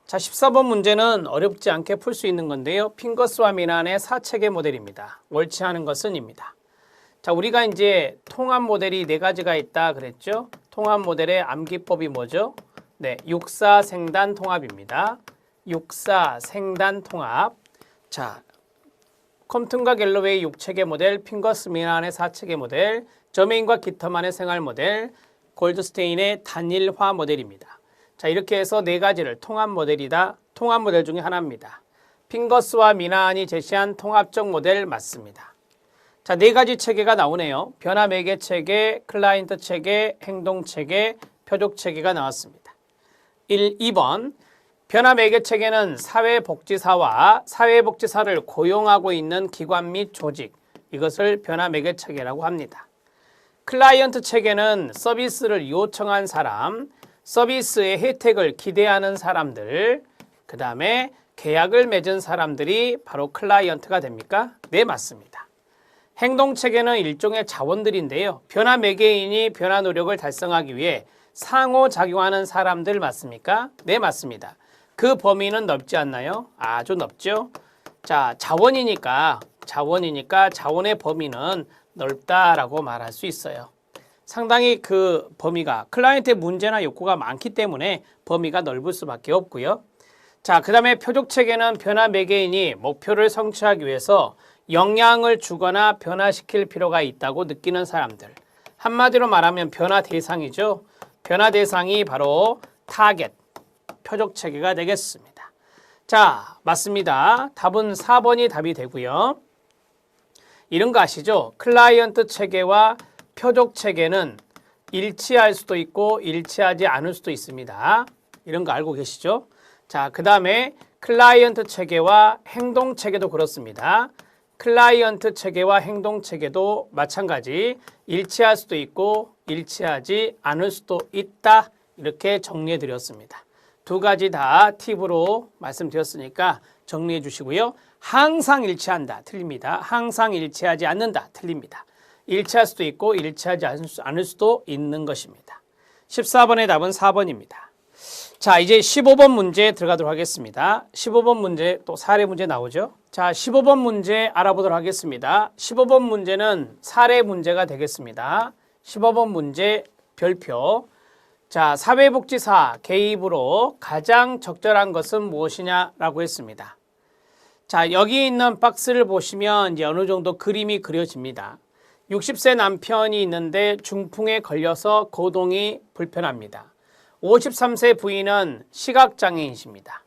자, 14번 문제는 어렵지 않게 풀 수 있는 건데요. 핑거스와 미난의 4체계 모델입니다. 옳지 않은 것은입니다. 자, 우리가 이제 통합 모델이 4가지가 있다 그랬죠. 통합 모델의 암기법이 뭐죠? 네, 육사생단 통합입니다. 육사생단 통합. 자, 컴튼과 갤러웨이 6체계 모델, 핑거스 미난의 4체계 모델, 저메인과 기터만의 생활 모델, 골드스테인의 단일화 모델입니다. 자, 이렇게 해서 4가지를 통합 모델이다. 통합 모델 중에 하나입니다. 핑거스와 미난이 제시한 통합적 모델 맞습니다. 자, 4가지 체계가 나오네요. 변화 매개 체계, 클라이언트 체계, 행동 체계, 표적 체계가 나왔습니다. 2번 변화 매개 체계는 사회복지사와 사회복지사를 고용하고 있는 기관 및 조직, 이것을 변화 매개 체계라고 합니다. 클라이언트 체계는 서비스를 요청한 사람, 서비스의 혜택을 기대하는 사람들, 그 다음에 계약을 맺은 사람들이 바로 클라이언트가 됩니까? 네, 맞습니다. 행동체계는 일종의 자원들인데요. 변화 매개인이 변화 노력을 달성하기 위해 상호작용하는 사람들 맞습니까? 네, 맞습니다. 그 범위는 넓지 않나요? 아주 넓죠. 자, 자원이니까 자원의 범위는 넓다라고 말할 수 있어요. 상당히 그 범위가 클라이언트의 문제나 욕구가 많기 때문에 범위가 넓을 수밖에 없고요. 자, 그 다음에 표적 체계는 변화 매개인이 목표를 성취하기 위해서 영향을 주거나 변화시킬 필요가 있다고 느끼는 사람들. 한마디로 말하면 변화 대상이죠. 변화 대상이 바로 타겟, 표적 체계가 되겠습니다. 자, 맞습니다. 답은 4번이 답이 되고요. 이런 거 아시죠? 클라이언트 체계와 표적 체계는 일치할 수도 있고 일치하지 않을 수도 있습니다. 이런 거 알고 계시죠? 자, 그 다음에 클라이언트 체계와 행동 체계도 그렇습니다. 클라이언트 체계와 행동 체계도 마찬가지 일치할 수도 있고 일치하지 않을 수도 있다. 이렇게 정리해 드렸습니다. 2가지 다 팁으로 말씀드렸으니까 정리해 주시고요. 항상 일치한다. 틀립니다. 항상 일치하지 않는다. 틀립니다. 일치할 수도 있고 일치하지 않을 수도 있는 것입니다. 14번의 답은 4번입니다. 자, 이제 15번 문제 들어가도록 하겠습니다. 15번 문제 또 사례 문제 나오죠. 자, 15번 문제 알아보도록 하겠습니다. 15번 문제는 사례 문제가 되겠습니다. 15번 문제 별표. 자, 사회복지사 개입으로 가장 적절한 것은 무엇이냐라고 했습니다. 자, 여기 있는 박스를 보시면 이제 어느 정도 그림이 그려집니다. 60세 남편이 있는데 중풍에 걸려서 거동이 불편합니다. 53세 부인은 시각장애인이십니다.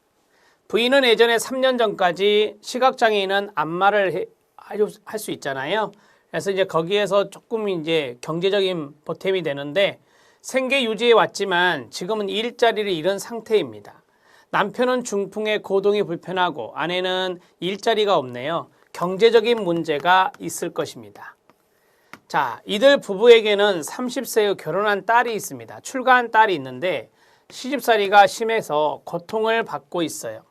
부인은 예전에 3년 전까지 시각장애인은 안마를 할 수 있잖아요. 그래서 이제 거기에서 조금 이제 경제적인 보탬이 되는데 생계 유지해 왔지만 지금은 일자리를 잃은 상태입니다. 남편은 중풍에 거동이 불편하고 아내는 일자리가 없네요. 경제적인 문제가 있을 것입니다. 자, 이들 부부에게는 30세의 결혼한 딸이 있습니다. 출가한 딸이 있는데 시집살이가 심해서 고통을 받고 있어요.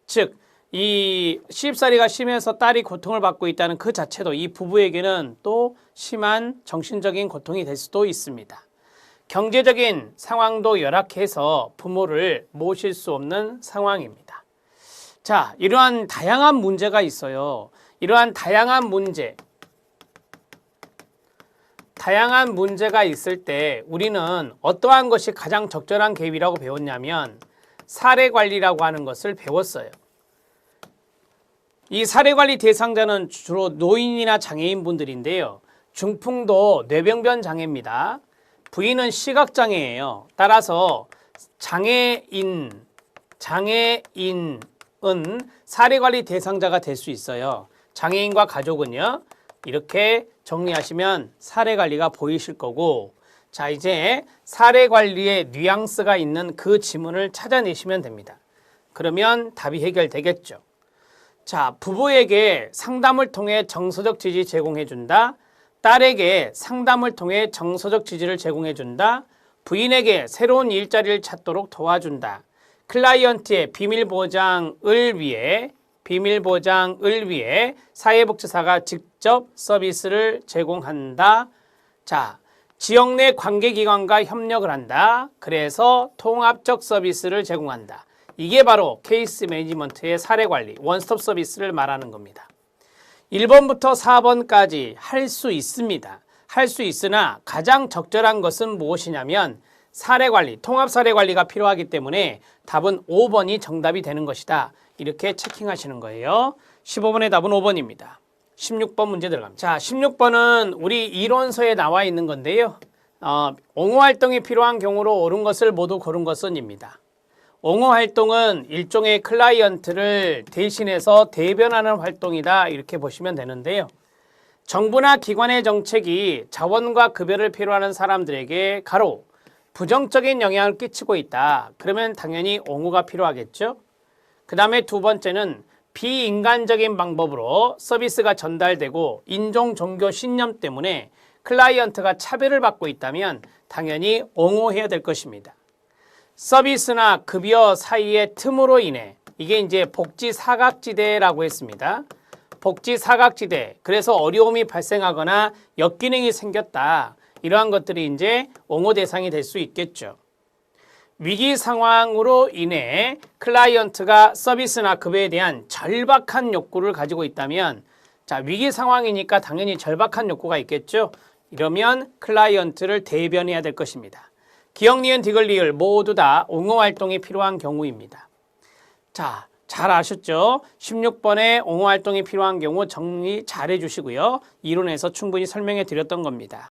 즉, 이 시집살이가 심해서 딸이 고통을 받고 있다는 그 자체도 이 부부에게는 또 심한 정신적인 고통이 될 수도 있습니다. 경제적인 상황도 열악해서 부모를 모실 수 없는 상황입니다. 자, 이러한 다양한 문제가 있어요. 이러한 다양한 문제가 있을 때 우리는 어떠한 것이 가장 적절한 개입이라고 배웠냐면 사례관리라고 하는 것을 배웠어요. 이 사례관리 대상자는 주로 노인이나 장애인분들인데요. 중풍도 뇌병변 장애입니다. 부인은 시각장애예요. 따라서 장애인은 사례관리 대상자가 될 수 있어요. 장애인과 가족은요. 이렇게 정리하시면 사례관리가 보이실 거고, 자, 이제 사례관리에 뉘앙스가 있는 그 지문을 찾아내시면 됩니다. 그러면 답이 해결되겠죠. 자, 부부에게 상담을 통해 정서적 지지 제공해준다. 딸에게 상담을 통해 정서적 지지를 제공해준다. 부인에게 새로운 일자리를 찾도록 도와준다. 클라이언트의 비밀 보장을 위해 사회복지사가 직접 서비스를 제공한다. 자, 지역 내 관계기관과 협력을 한다. 그래서 통합적 서비스를 제공한다. 이게 바로 케이스 매니지먼트의 사례 관리, 원스톱 서비스를 말하는 겁니다. 1번부터 4번까지 할 수 있습니다. 할 수 있으나 가장 적절한 것은 무엇이냐면 사례 관리, 통합 사례 관리가 필요하기 때문에 답은 5번이 정답이 되는 것이다. 이렇게 체킹하시는 거예요. 15번의 답은 5번입니다. 16번 문제 들어갑니다. 자, 16번은 우리 이론서에 나와 있는 건데요. 옹호 활동이 필요한 경우로 옳은 것을 모두 고른 것은입니다. 옹호 활동은 일종의 클라이언트를 대신해서 대변하는 활동이다. 이렇게 보시면 되는데요. 정부나 기관의 정책이 자원과 급여를 필요하는 사람들에게 가로 부정적인 영향을 끼치고 있다. 그러면 당연히 옹호가 필요하겠죠. 그 다음에 두 번째는 비인간적인 방법으로 서비스가 전달되고 인종, 종교, 신념 때문에 클라이언트가 차별을 받고 있다면 당연히 옹호해야 될 것입니다. 서비스나 급여 사이의 틈으로 인해 이게 이제 복지 사각지대라고 했습니다. 복지 사각지대, 그래서 어려움이 발생하거나 역기능이 생겼다. 이러한 것들이 이제 옹호 대상이 될 수 있겠죠. 위기 상황으로 인해 클라이언트가 서비스나 급여에 대한 절박한 욕구를 가지고 있다면 자, 위기 상황이니까 당연히 절박한 욕구가 있겠죠. 이러면 클라이언트를 대변해야 될 것입니다. 기역, 니은, 디귿, 리을 모두 다 옹호 활동이 필요한 경우입니다. 자, 잘 아셨죠? 16번에 옹호 활동이 필요한 경우 정리 잘 해주시고요. 이론에서 충분히 설명해 드렸던 겁니다.